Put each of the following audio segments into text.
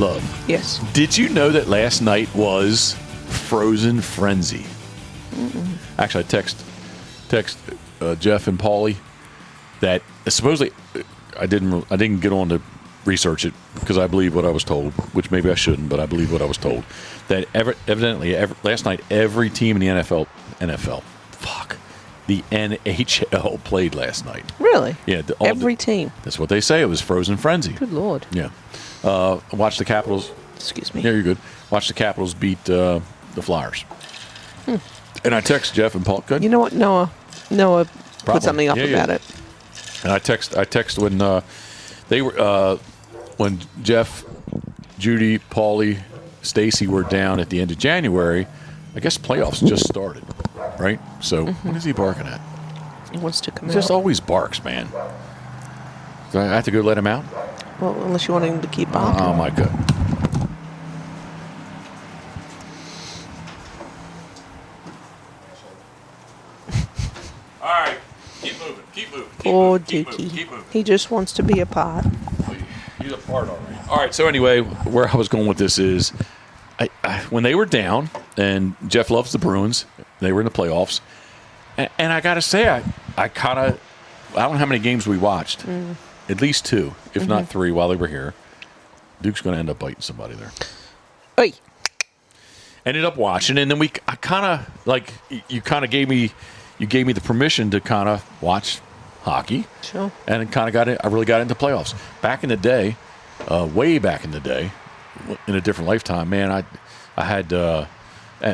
love. Yes. Did you know that last night was Frozen Frenzy? Actually, I text Jeff and Paulie that supposedly I didn't get on to research it because I believe what I was told, which maybe I shouldn't, but I believe what I was told. That evidently last night every team in the the NHL played last night. Really? Yeah. Every team. That's what they say. It was Frozen Frenzy. Good Lord. Yeah. Watch the Capitals. Excuse me. Yeah, you're good. Watch the Capitals beat the Flyers. And I text Jeff and Paul. Good. You know what? Noah put something up about it. And I text when they were when Jeff, Judy, Paulie, Stacy were down at the end of January. I guess playoffs just started, right? So what is he barking at? He wants to come He out. just always barks, man. Do I have to go let him out? Well, unless you want him to keep barking. Oh my God. All right, keep moving. Poor Dookie. He just wants to be a part. He's a part already. All right, so anyway, where I was going with this is, I when they were down, and Jeff loves the Bruins, they were in the playoffs, and I got to say, I don't know how many games we watched. At least 2, if not 3, while they were here. Duke's going to end up biting somebody there. Hey. Ended up watching, and then I kind of like you gave me the permission to kind of watch hockey. Sure. And I really got into playoffs. Back in the day, way back in the day, in a different lifetime, man, I had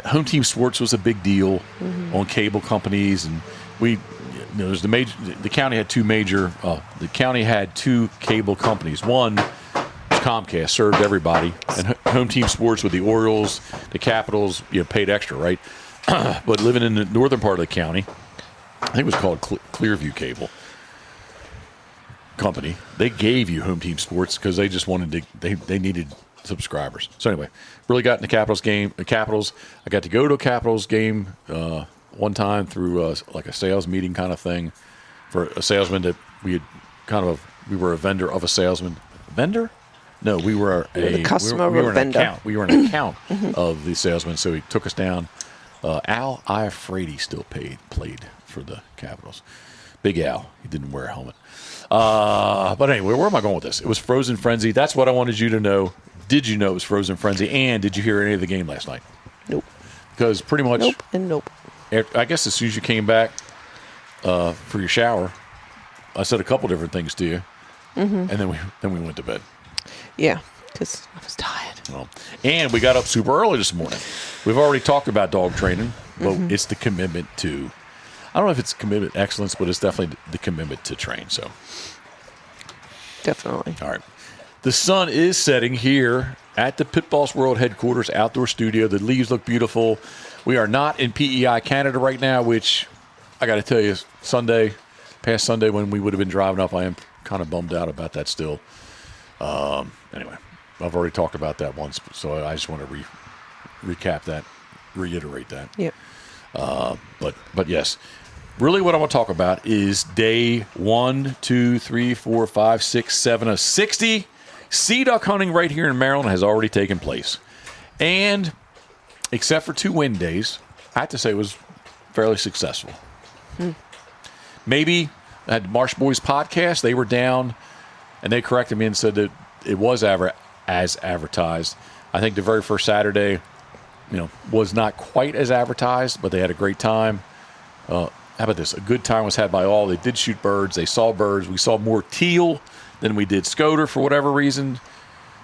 home team sports was a big deal on cable companies, and there's the county had 2 major. The county had 2 cable companies. One was Comcast, served everybody, and home team sports with the Orioles, the Capitals, paid extra, right? But living in the northern part of the county, I think it was called Clearview Cable Company. They gave you home team sports because they just wanted to. They needed subscribers. So anyway, really got in the Capitals game. The Capitals. I got to go to a Capitals game one time through like a sales meeting kind of thing for a salesman that we were a vendor of a salesman. Vendor? No, we were the customer we were of a an vendor. account. We were an account of the salesman. So he took us down. Al Iafrate still played for the Capitals. Big Al. He didn't wear a helmet. But anyway, where am I going with this? It was Frozen Frenzy. That's what I wanted you to know. Did you know it was Frozen Frenzy? And did you hear any of the game last night? Nope. Because pretty much... Nope and nope. I guess as soon as you came back for your shower, I said a couple different things to you. And then we went to bed. Yeah, because I was tired. Well, and we got up super early this morning. We've already talked about dog training. Well, it's the commitment to... I don't know if it's commitment excellence, but it's definitely the commitment to train. So, Definitely. all right. The sun is setting here at the Pitboss World Headquarters outdoor studio. The leaves look beautiful. We are not in PEI, Canada right now, which I got to tell you, past Sunday when we would have been driving up, I am kind of bummed out about that still. Anyway, I've already talked about that once, so I just want to recap that, reiterate that. Yep. But yes, really what I want to talk about is day 1, 2, 3, 4, 5, 6, 7 of 60. Seaduck hunting right here in Maryland has already taken place. And except for 2 wind days, I have to say it was fairly successful. Maybe I had the Marsh Boys podcast. They were down, and they corrected me and said that it was as advertised. I think the very first Saturday, was not quite as advertised, but they had a great time. How about this? A good time was had by all. They did shoot birds. They saw birds. We saw more teal than we did scoter for whatever reason,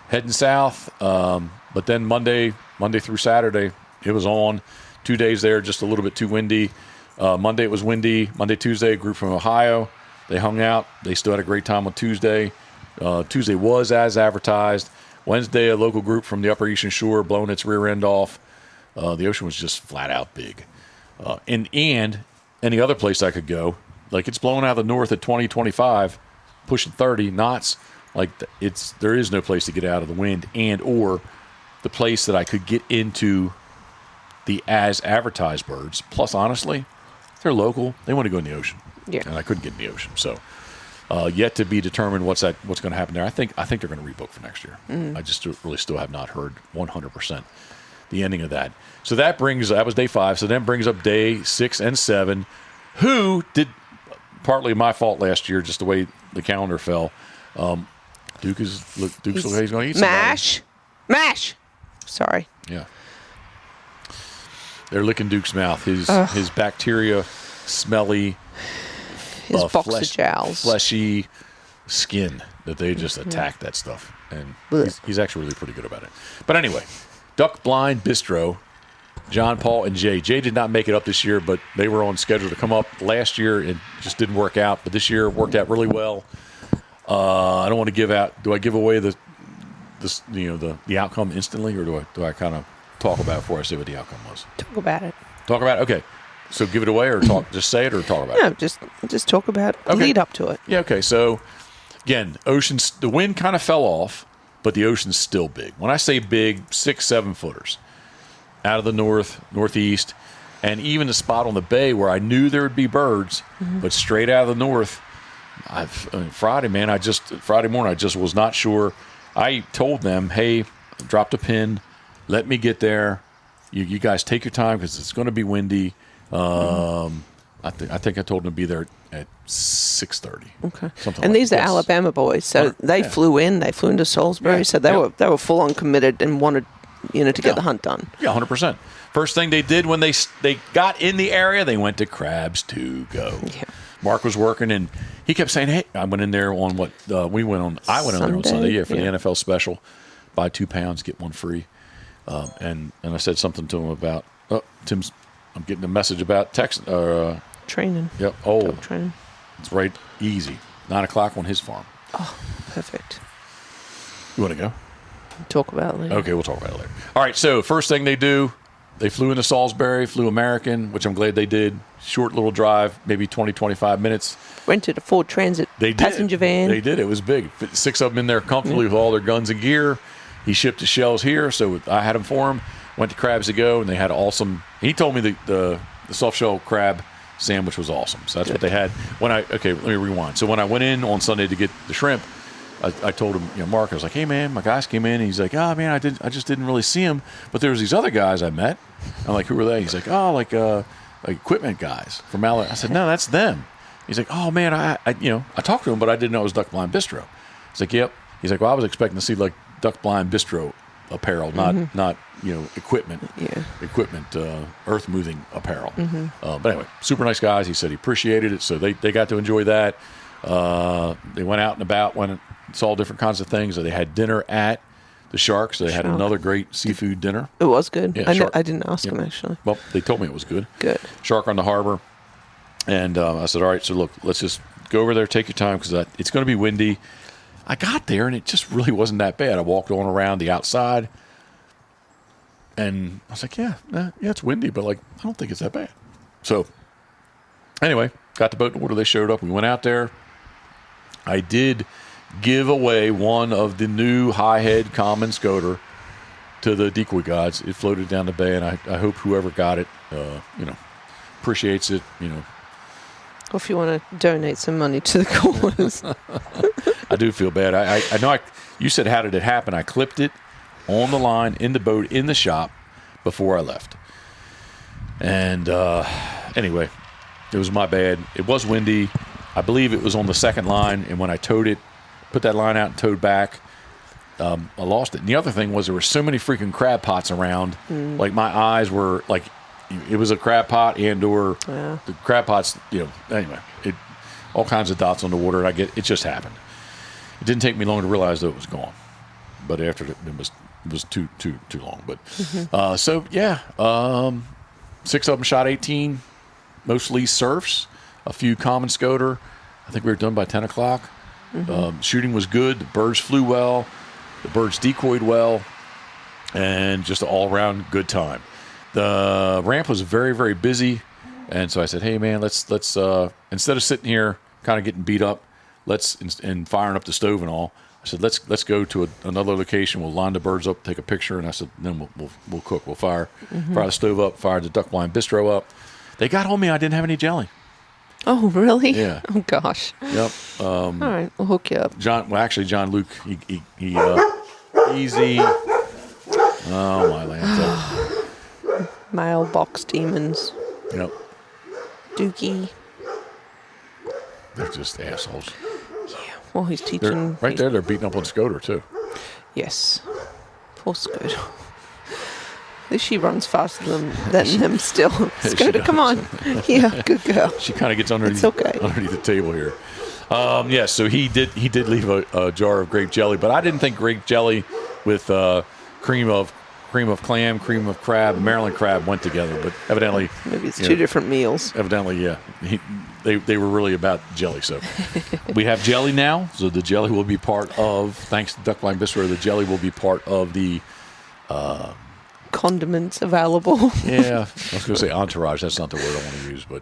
heading south. But then Monday through Saturday, it was on. 2 days there, just a little bit too windy. Monday it was windy. Monday, Tuesday, a group from Ohio. They hung out. They still had a great time on Tuesday. Tuesday was as advertised. Wednesday, a local group from the Upper Eastern Shore blowing its rear end off. The ocean was just flat out big. And any other place I could go, like it's blowing out of the north at 20, 25, pushing 30 knots. Like there is no place to get out of the wind or the place that I could get into the as advertised birds. Plus, honestly, they're local. They want to go in the ocean. Yeah. And I couldn't get in the ocean. So Yet to be determined what's going to happen there. I think they're going to rebook for next year. I just really still have not heard 100% the ending of that. So that was day 5. So then brings up day 6 and 7. Who did partly my fault last year, just the way the calendar fell. Duke's looks like he's going to eat somebody. Mash. Sorry. Yeah. They're licking Duke's mouth. His bacteria, smelly, his boxer jowls, fleshy skin that they just attack that stuff. And he's actually really pretty good about it. But anyway, Duck Blind Bistro, John, Paul, and Jay. Jay did not make it up this year, but they were on schedule to come up last year. It just didn't work out. But this year it worked out really well. I don't want to give out. Do I give away the outcome instantly, or do I kind of talk about it before I say what the outcome was? Talk about it. Talk about it. Okay. So give it away, or talk. Just say it, or talk about it. No, just talk about it. Okay. Lead up to it. Yeah. Okay. So again, the wind kind of fell off, but the ocean's still big. When I say big, 6-7 footers out of the northeast, and even the spot on the bay where I knew there would be birds, but straight out of the north. Friday morning, I just was not sure. I told them, hey, dropped a pin, let me get there. You guys take your time because it's going to be windy. I think I told them to be there at 6:30. Okay. And these are Alabama boys, so they flew into Salisbury, so they were full on committed and wanted to get the hunt done. Yeah, 100%. First thing they did when they got in the area, they went to Crabs to Go. Yeah. Mark was working, and he kept saying, "Hey, I went in there on what I went in there on Sunday, for the NFL special, buy 2 pounds, get 1 free." And I said something to him about Tim's. I'm getting a message about text training. Yep. Oh, training. It's right easy. 9:00 on his farm. Oh, perfect. You want to go? Talk about it later. Okay, we'll talk about it later. All right. So first thing they do, they flew into Salisbury, flew American, which I'm glad they did. Short little drive, maybe 20, 25 minutes. Rented a Ford Transit passenger van. They did. It was big. 6 of them in there comfortably with all their guns and gear. He shipped the shells here, so I had them for him. Went to Crabs to Go, and they had awesome. He told me the soft shell crab sandwich was awesome. So that's what they had. Let me rewind. So when I went in on Sunday to get the shrimp, I told him, Mark, I was like, hey man, my guys came in, and he's like, oh man, I just didn't really see him, but there was these other guys I met. I'm like, who were they? He's like, oh, like equipment guys from Alabama. I said, no, that's them. He's like, oh man, I talked to him, but I didn't know it was Duck Blind Bistro. He's like, yep. He's like, well, I was expecting to see like Duck Blind Bistro apparel, not equipment, earth moving apparel. But anyway, super nice guys. He said he appreciated it, so they got to enjoy that. They went out and about, saw different kinds of things. They had dinner at the Shark, so they had another great seafood dinner. It was good. Yeah, I didn't ask him actually. Well, they told me it was good. Good. Shark on the harbor, and I said, all right, so look, let's just go over there, take your time, because it's going to be windy. I got there, and it just really wasn't that bad. I walked on around the outside, and I was like, yeah, it's windy, but like I don't think it's that bad. So anyway, got the boat in order. They showed up. We went out there. I did give away one of the new high-head common scoter to the decoy gods. It floated down the bay, and I hope whoever got it, appreciates it, Or if you want to donate some money to the cause. I do feel bad. I know you said, how did it happen? I clipped it on the line, in the boat, in the shop before I left. And anyway, it was my bad. It was windy. I believe it was on the second line, and when I towed it, put that line out and towed back, I lost it. And the other thing was there were so many freaking crab pots around. Like my eyes were like, it was a crab pot or the crab pots, anyway, all kinds of dots on the water. And it just happened. It didn't take me long to realize that it was gone. But after it was too long. But so yeah, 6 of them shot 18, mostly surfs, a few common scoter. I think we were done by 10 o'clock. Shooting was good. The birds flew well. The birds decoyed well, and just an all-around good time. The ramp was very, very busy, and so I said, "Hey, man, let's instead of sitting here kind of getting beat up, and firing up the stove and all." I said, "Let's go to another location. We'll line the birds up, take a picture." And I said, "Then we'll cook. We'll fire the stove up, fire the Duck Blind Bistro up." They got on me. I didn't have any jelly. Oh, really? Yeah. Oh, gosh. Yep. All right, we'll hook you up. John Luke, he easy. Oh, my land. Mailbox demons. Yep. Dookie. They're just assholes. Yeah. Well, he's teaching. They're beating up on Scoter, too. Yes. Poor Scooter. At least she runs faster than them still. Scooter, come on. Yeah, good girl. She kind of gets underneath the table here. Yeah, so he did leave a jar of grape jelly, but I didn't think grape jelly with cream of clam, cream of crab, Maryland crab went together, but evidently maybe it's two different meals. Evidently, yeah. They were really about jelly. So we have jelly now. So the jelly will be part of, thanks to Duck Blind Bistro, the jelly will be part of the condiments available. Yeah, I was going to say entourage. That's not the word I want to use, but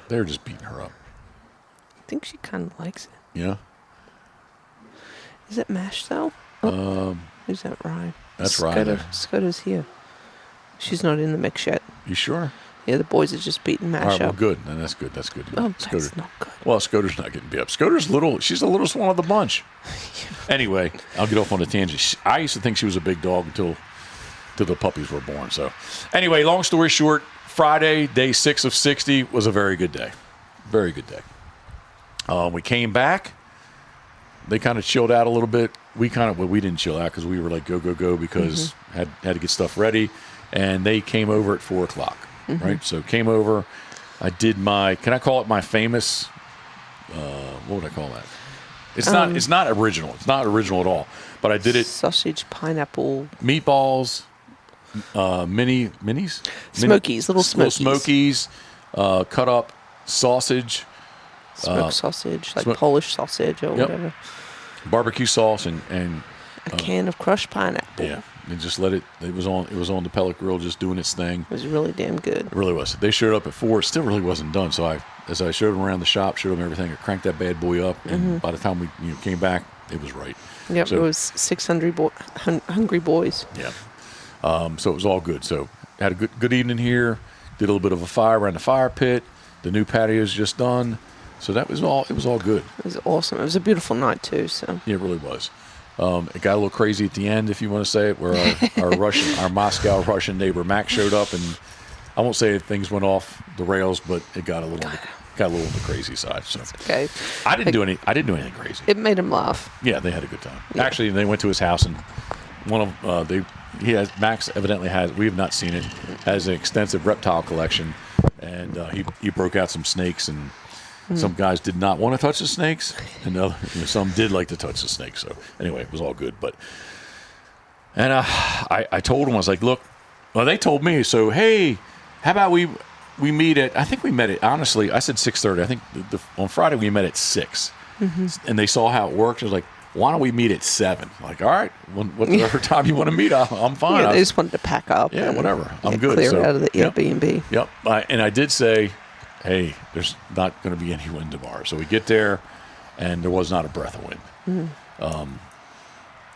they're just beating her up. I think she kind of likes it. Yeah. Is it mashed though? Is that rye? That's rye. Scudder's here. She's not in the mix yet. You sure? Yeah, the boys are just beating mash up. All right, well, up. good. Then that's good. That's good. Oh, that's not good. Well, Scoter's not getting beat up. Scoter's little. She's the littlest one of the bunch. Anyway, I'll get off on a tangent. I used to think she was a big dog until the puppies were born. So, anyway, long story short, Friday, day 6 of 60 was a very good day. Very good day. We came back. They kind of chilled out a little bit. We didn't chill out because we were like go because had to get stuff ready, and they came over at 4 o'clock. Right, so came over. I did can I call it my famous? What would I call that? It's not. It's not original. It's not original at all. But I did it. Sausage, pineapple, meatballs, minis, smokies, little smokies, cut up sausage, smoked sausage, like Polish sausage or whatever. Barbecue sauce and a can of crushed pineapple. Yeah. And just let it. It was on the pellet grill, just doing its thing. It was really damn good. It really was. They showed up at 4. It still really wasn't done. So as I showed them around the shop, showed them everything, I cranked that bad boy up, and by the time we came back, it was right. Yep, so, it was 6 hungry boys. Yeah. So it was all good. So had a good evening here. Did a little bit of a fire around the fire pit. The new patio's just done. So that was all. It was all good. It was awesome. It was a beautiful night too. So yeah, it really was. It got a little crazy at the end, if you want to say it, where our Moscow Russian neighbor Max showed up, and I won't say things went off the rails, but it got a little on the crazy side. So okay. I didn't do anything crazy. It made him laugh. Yeah, they had a good time. Yeah. Actually, they went to his house, and Max evidently has, we have not seen it, has an extensive reptile collection, and he broke out some snakes, and some guys did not want to touch the snakes, and some did like to touch the snakes. So anyway, it was all good. And I told them, I was like, look, well, they told me, so hey, how about we meet at, I think we met at, honestly, I said 6:30. I think on Friday we met at 6, and they saw how it worked. I was like, why don't we meet at 7? Like, all right, whatever time you want to meet, I'm fine. Yeah, they just wanted to pack up. Yeah, whatever. I'm good. Clear out of the Airbnb. Yep. And I did say, hey, there's not going to be any wind tomorrow. So we get there, and there was not a breath of wind.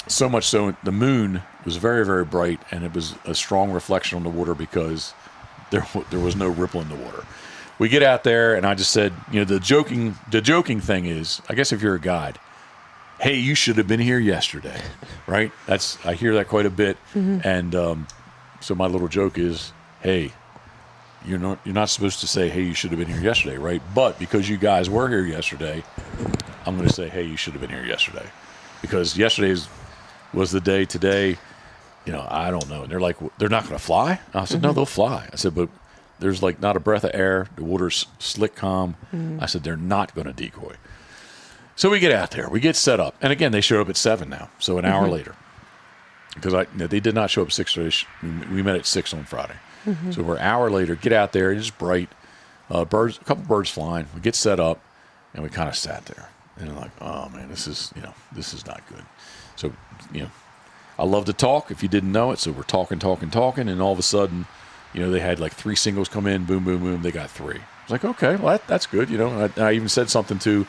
So much so, the moon was very, very bright, and it was a strong reflection on the water because there was no ripple in the water. We get out there, and I just said, the joking thing is, I guess if you're a guide, hey, you should have been here yesterday, right? I hear that quite a bit, and so my little joke is, hey, you're not supposed to say, hey, you should have been here yesterday, right? But because you guys were here yesterday, I'm going to say, hey, you should have been here yesterday, because yesterday was the day. Today, I don't know. And they're like, they're not going to fly? I said, no, they'll fly. I said, but there's like not a breath of air. The water's slick, calm. I said, they're not going to decoy. So we get out there. We get set up. And again, they showed up at 7 now, so an hour later. Because they did not show up at 6:30. We met at 6 on Friday. So we're an hour later, get out there, it's bright, a couple birds flying. We get set up, and we kind of sat there. And I'm like, oh, man, this is not good. So, I love to talk, if you didn't know it. So we're talking, and all of a sudden, they had like 3 singles come in, boom, boom, boom, they got 3. I was like, okay, well, that's good, And I even said something to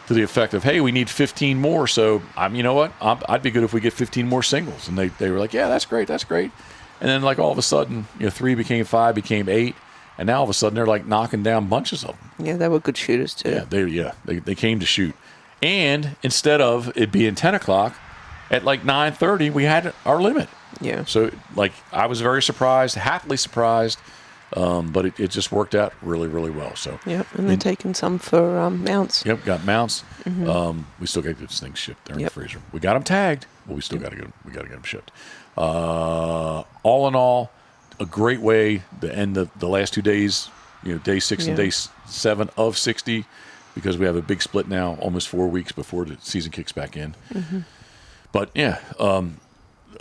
the effect of, hey, we need 15 more, so you know what? I'd be good if we get 15 more singles. And they were like, yeah, that's great. And then, like, all of a sudden, 3 became 5, became 8. And now all of a sudden they're like knocking down bunches of them. Yeah, they were good shooters too. Yeah, they came to shoot. And instead of it being 10 o'clock, at like 9:30, we had our limit. Yeah. So, like, I was very surprised, happily surprised, but it just worked out really, really well. So, Yep, and they're taking some for mounts. Yep, got mounts. We still got to get this thing shipped. They're in the freezer. We got them tagged, but we still got to get them. We got to get them shipped. All in all, a great way to end the last 2 days. Day 6 and day 7 of 60, because we have a big split now, almost 4 weeks before the season kicks back in. But yeah,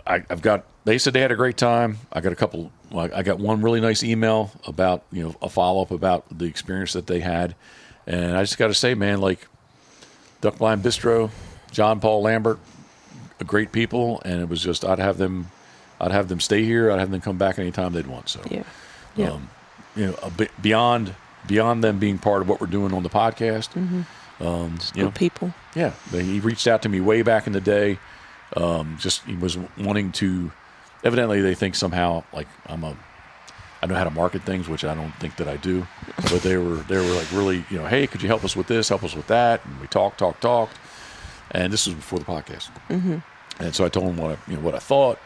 I've got. They said they had a great time. I got a couple. I got one really nice email about a follow up about the experience that they had, and I just got to say, man, like Duck Blind Bistro, John Paul Lambert, great people, and it was just I'd have them stay here. I'd have them come back anytime they'd want. So a bit beyond them being part of what we're doing on the podcast. Good people. Yeah, he reached out to me way back in the day. He was wanting to. Evidently, they think somehow like I know how to market things, which I don't think that I do. But they were like really, hey, could you help us with this? Help us with that? And we talked. And this was before the podcast. And so I told him what I thought.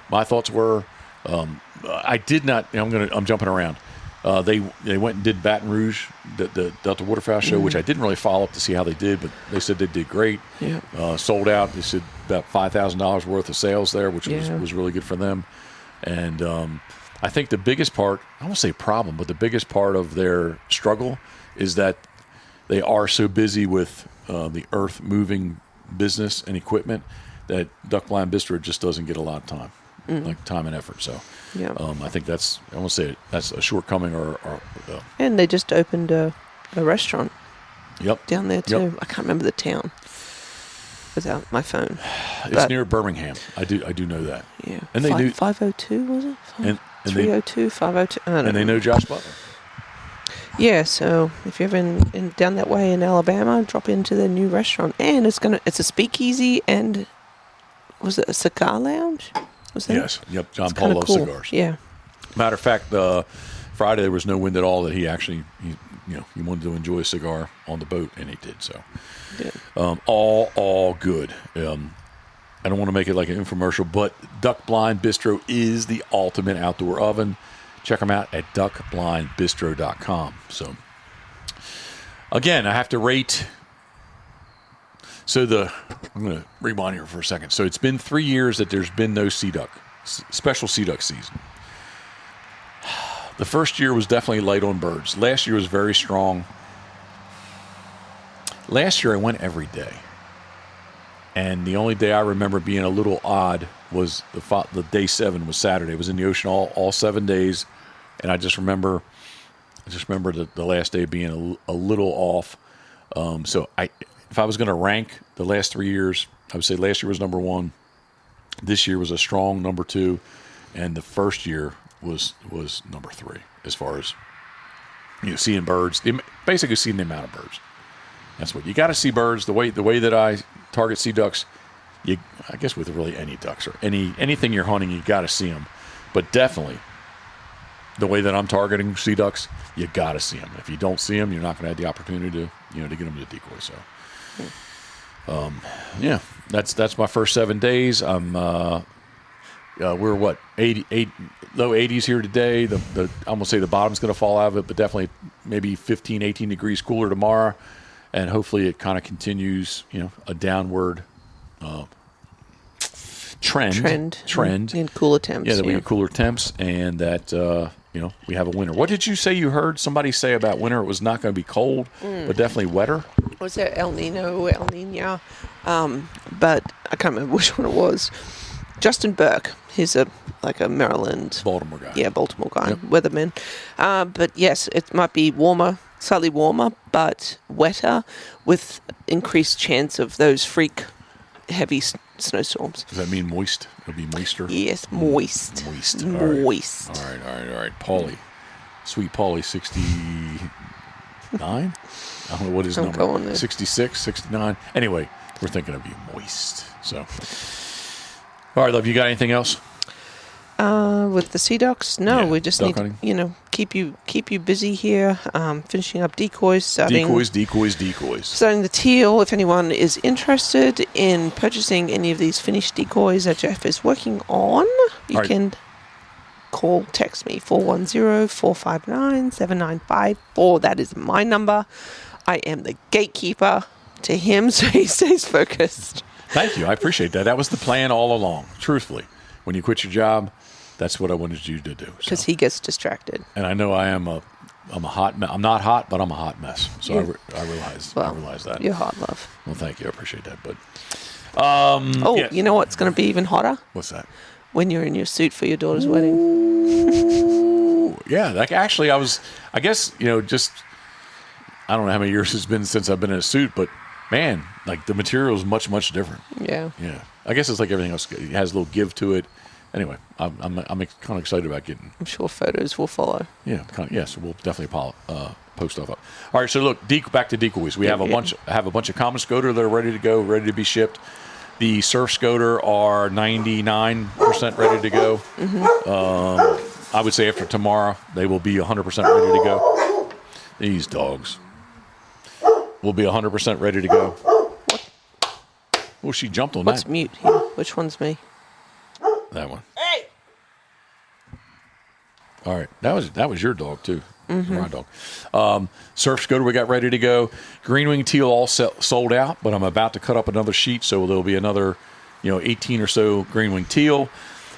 My thoughts were. I did not. I'm jumping around. They went and did Baton Rouge, the Delta Waterfowl show, which I didn't really follow up to see how they did, but they said they did great. Yeah. Sold out. They said about $5,000 worth of sales there, which was really good for them. And I think the biggest part, I won't say problem, but the biggest part of their struggle is that they are so busy with the earth moving business and equipment that Duck Blind Bistro just doesn't get a lot of time, like time and effort. So. Yeah. I think that's a shortcoming or and they just opened a restaurant. Yep. Down there too. I can't remember the town without my phone. It's near Birmingham. I do know that. Yeah. And they knew 502 was it? And 302, 502. I don't know. They know Josh Butler. Yeah, so if you're ever down that way in Alabama, drop into their new restaurant, and it's a speakeasy, and was it a cigar lounge? Yes. Yep. John Paul loves cigars. Yeah. Matter of fact, Friday there was no wind at all. That he wanted to enjoy a cigar on the boat, and he did so. Yeah. All good. I don't want to make it like an infomercial, but Duck Blind Bistro is the ultimate outdoor oven. Check them out at duckblindbistro.com. So again, I have to rate. So I'm going to rewind here for a second. So it's been 3 years that there's been no special Seaduck season. The first year was definitely light on birds. Last year was very strong. Last year I went every day. And the only day I remember being a little odd was the day 7 was Saturday. It was in the ocean all 7 days. And I just remember the last day being a little off. If I was going to rank the last 3 years, I would say last year was number 1. This year was a strong number 2, and the first year was number 3 as far as seeing birds. Basically, seeing the amount of birds. That's what you got to see birds. The way that I target sea ducks, I guess with really any ducks or anything you're hunting, you got to see them. But definitely, the way that I'm targeting sea ducks, you got to see them. If you don't see them, you're not going to have the opportunity to get them to decoy. So. That's my first 7 days. We're 88 low 80s here today. I'm gonna say the bottom's gonna fall out of it, but definitely maybe 15, 18 degrees cooler tomorrow, and hopefully it kind of continues, a downward trend in cooler temps. Yeah, that we get cooler temps, and that we have a winter. What did you say you heard somebody say about winter? It was not going to be cold, but definitely wetter. Was it El Nino? But I can't remember which one it was. Justin Burke, he's a Maryland, Baltimore guy. Yeah, Baltimore guy, weatherman. But yes, it might be slightly warmer, but wetter, with increased chance of those freak heavy snowstorms. Does that mean moist? It'll be moister? Yes, moist. Moist. Moist. All right. Paulie. Sweet Paulie, 69? I don't know what his number is. 66, 69. Anyway, we're thinking of you moist. So, all right, love, you got anything else? With the sea ducks? No, we just need hunting? to, keep keep you busy here. Finishing up decoys, starting Decoys. the teal. If anyone is interested in purchasing any of these finished decoys that Jeff is working on, you can text me 410-459-7954. That is my number. I am the gatekeeper to him, so he stays focused. Thank you. I appreciate that. That was the plan all along. Truthfully, when you quit your job, that's what I wanted you to do. Because he gets distracted. And I know I'm a hot mess. I'm not hot, but I'm a hot mess. So I realize that. You're hot, love. Well, thank you. I appreciate that. But you know what's going to be even hotter? What's that? When you're in your suit for your daughter's wedding. Ooh, yeah. Like actually, I guess just I don't know how many years it's been since I've been in a suit, but man, like the material is much, much different. Yeah. Yeah. I guess it's like everything else. It has a little give to it. Anyway, I'm kind of excited about getting. I'm sure photos will follow. Yeah. Yes, we'll definitely post stuff up. All right. So look, back to decoys. We have a bunch of common scoter that are ready to go, ready to be shipped. The surf scoter are 99% ready to go. Mm-hmm. I would say after tomorrow they will be 100% ready to go. These dogs will be 100% ready to go. Well, she jumped on What's that. mute here? Which one's me? That one. Hey! All right. That was your dog, too. Mm-hmm. My dog. Surf scoter we got ready to go. Green wing teal all sold out, but I'm about to cut up another sheet, so there'll be another 18 or so green wing teal.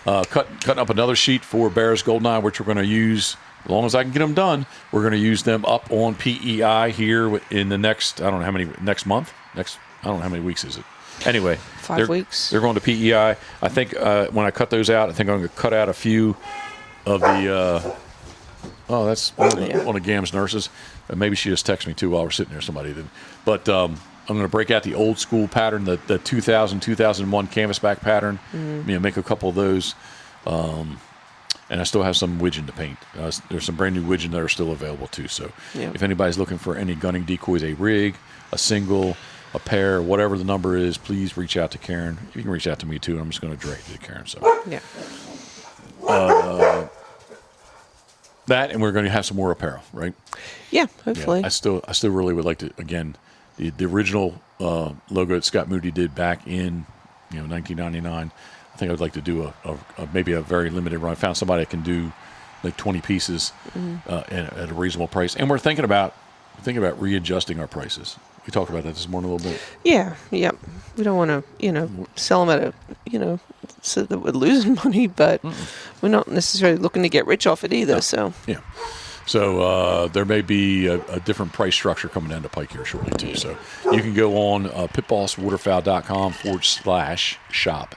Cutting up another sheet for Bear's Goldeneye, which we're going to use, as long as I can get them done, we're going to use them up on PEI here in the next, next month? I don't know how many weeks is it. Anyway, 5 weeks. They're going to PEI. I think when I cut those out, I think I'm going to cut out a few of the. That's one of Gam's nurses. Maybe she just texted me too while we're sitting there. Somebody did, but I'm going to break out the old school pattern, the 2000-2001 canvasback pattern. Mm-hmm. Make a couple of those, and I still have some widgeon to paint. There's some brand new widgeon that are still available too. So if anybody's looking for any gunning decoys, a rig, a single, a pair, whatever the number is, please reach out to Karen. You can reach out to me too. I'm just going to direct you to Karen. So that, and we're going to have some more apparel, right? Yeah, hopefully. Yeah, I still really would like to, again, the original logo that Scott Moody did back in 1999. I think I would like to do maybe a very limited run. I found somebody that can do like 20 pieces at a reasonable price, and we're thinking about readjusting our prices. We talked about that this morning a little bit. Yeah. We don't want to, sell them at so that we're losing money, but we're not necessarily looking to get rich off it either. No. So yeah. So there may be a different price structure coming down the pike here shortly too. So you can go on pitbosswaterfowl.com/shop.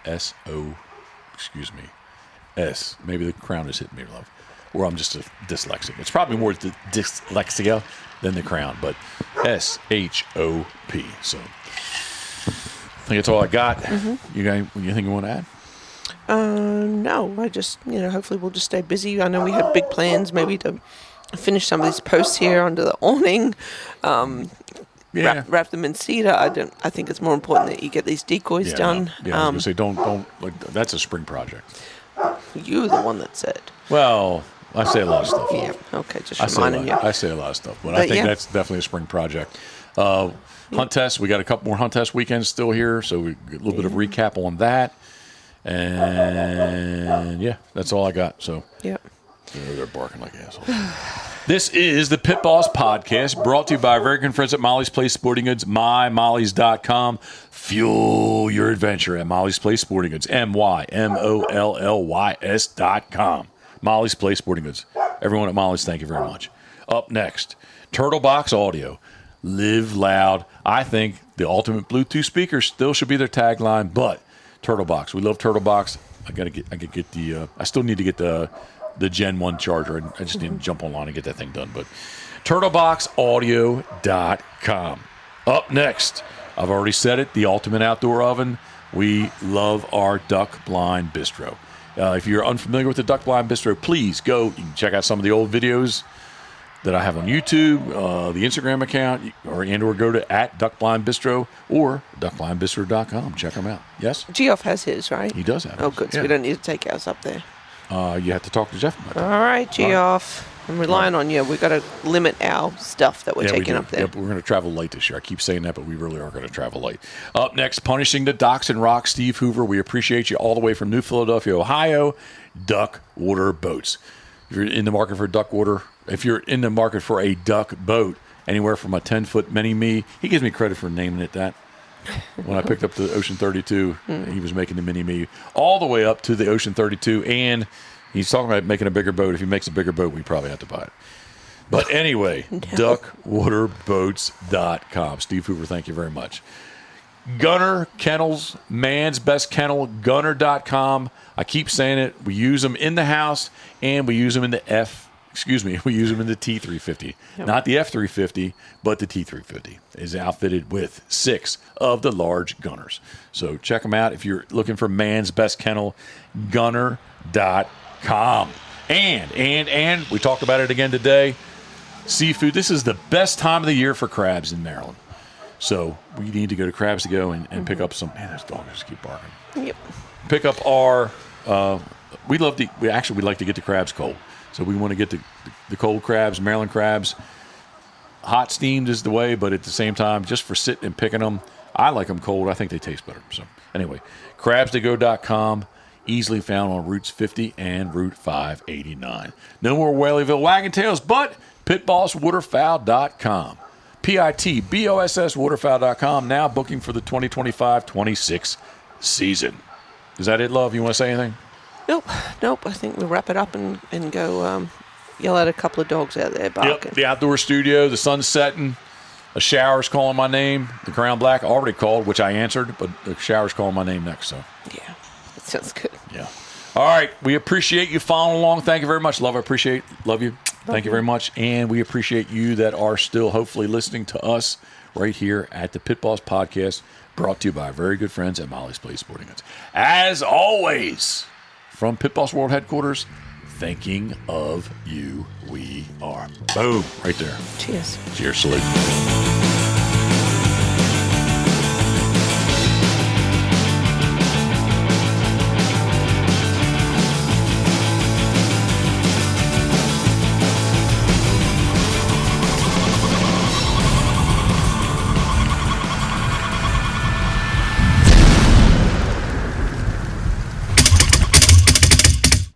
S. Maybe the crown is hitting me, love. Or I'm just dyslexic. It's probably more dyslexia than the crown, but SHOP. So I think that's all I got. Mm-hmm. You guys, anything you want to add? No. I just, hopefully we'll just stay busy. I know we had big plans maybe to finish some of these posts here under the awning. Wrap them in cedar. I think it's more important that you get these decoys done. No. Yeah, I was going to say, don't that's a spring project. You're the one that said. Well, I say a lot of stuff. Yeah, okay, just reminding you. I say a lot of stuff, but I think that's definitely a spring project. Hunt test, we got a couple more hunt test weekends still here, so we get a little bit of recap on that. And that's all I got. So they're barking like assholes. This is the Pit Boss Podcast, brought to you by our very good friends at Molly's Place Sporting Goods, mymollys.com. Fuel your adventure at Molly's Place Sporting Goods, MYMOLLYS.com. Molly's Place Sporting Goods. Everyone at Molly's, thank you very much. Up next, Turtle Box Audio. Live loud. I think the ultimate Bluetooth speaker still should be their tagline, but Turtle Box. We love Turtle Box. I still need to get the Gen 1 charger. I just need to jump online and get that thing done. But turtleboxaudio.com. Up next, I've already said it, the ultimate outdoor oven. We love our Duck Blind Bistro. If you're unfamiliar with the Duck Blind Bistro, please go. You can check out some of the old videos that I have on YouTube, the Instagram account, or go to @DuckBlindBistro or DuckBlindBistro.com. Check them out. Yes? Geoff has his, right? He does have his. Oh, good. So we don't need to take ours up there. you have to talk to Jeff about that. All right, Geoff. I'm relying on you. We've got to limit our stuff that we're we taking do. up there. Yep, we're going to travel light this year. I keep saying that, but we really are going to travel light. Up next, punishing the docks and rocks, Steve Hoover. We appreciate you all the way from New Philadelphia, Ohio. Duck water boats. If you're in the market for duck water, if you're in the market for a duck boat, anywhere from a 10-foot mini-me, he gives me credit for naming it that. When I picked up the Ocean 32, he was making the mini-me all the way up to the Ocean 32, and he's talking about making a bigger boat. If he makes a bigger boat, we probably have to buy it. But anyway, duckwaterboats.com. Steve Hoover, thank you very much. Gunner Kennels, man's best kennel, gunner.com. I keep saying it. We use them in the house, and we use them in the we use them in the T350. Yep. Not the F350, but the T350 is outfitted with 6 of the large gunners. So check them out if you're looking for man's best kennel, gunner.com. And we talked about it again today. Seafood. This is the best time of the year for crabs in Maryland. So we need to go to Crabs to Go and pick up some. Man, those dogs just keep barking. Yep. Pick up our. We like to get the crabs cold. So we want to get the cold crabs, Maryland crabs. Hot steamed is the way, but at the same time, just for sitting and picking them, I like them cold. I think they taste better. So anyway, crabstogo.com, easily found on Routes 50 and Route 589. No more Whaleyville wagon tails, but pitbosswaterfowl.com. PITBOSS waterfowl.com, now booking for the 2025-26 season. Is that it, love? You want to say anything? Nope. I think we'll wrap it up and go yell at a couple of dogs out there barking. Yep, the outdoor studio, the sun's setting, a shower's calling my name. The Crown Black already called, which I answered, but the shower's calling my name next. So yeah, that sounds good. Yeah. All right, we appreciate you following along. Thank you very much, love. Love you. Thank you very much, and we appreciate you that are still hopefully listening to us right here at the Pitboss Podcast, brought to you by our very good friends at Molly's Place Sporting Goods. As always, from Pitboss World Headquarters, thinking of you, we are. Boom, right there. Cheers. Cheers, salute.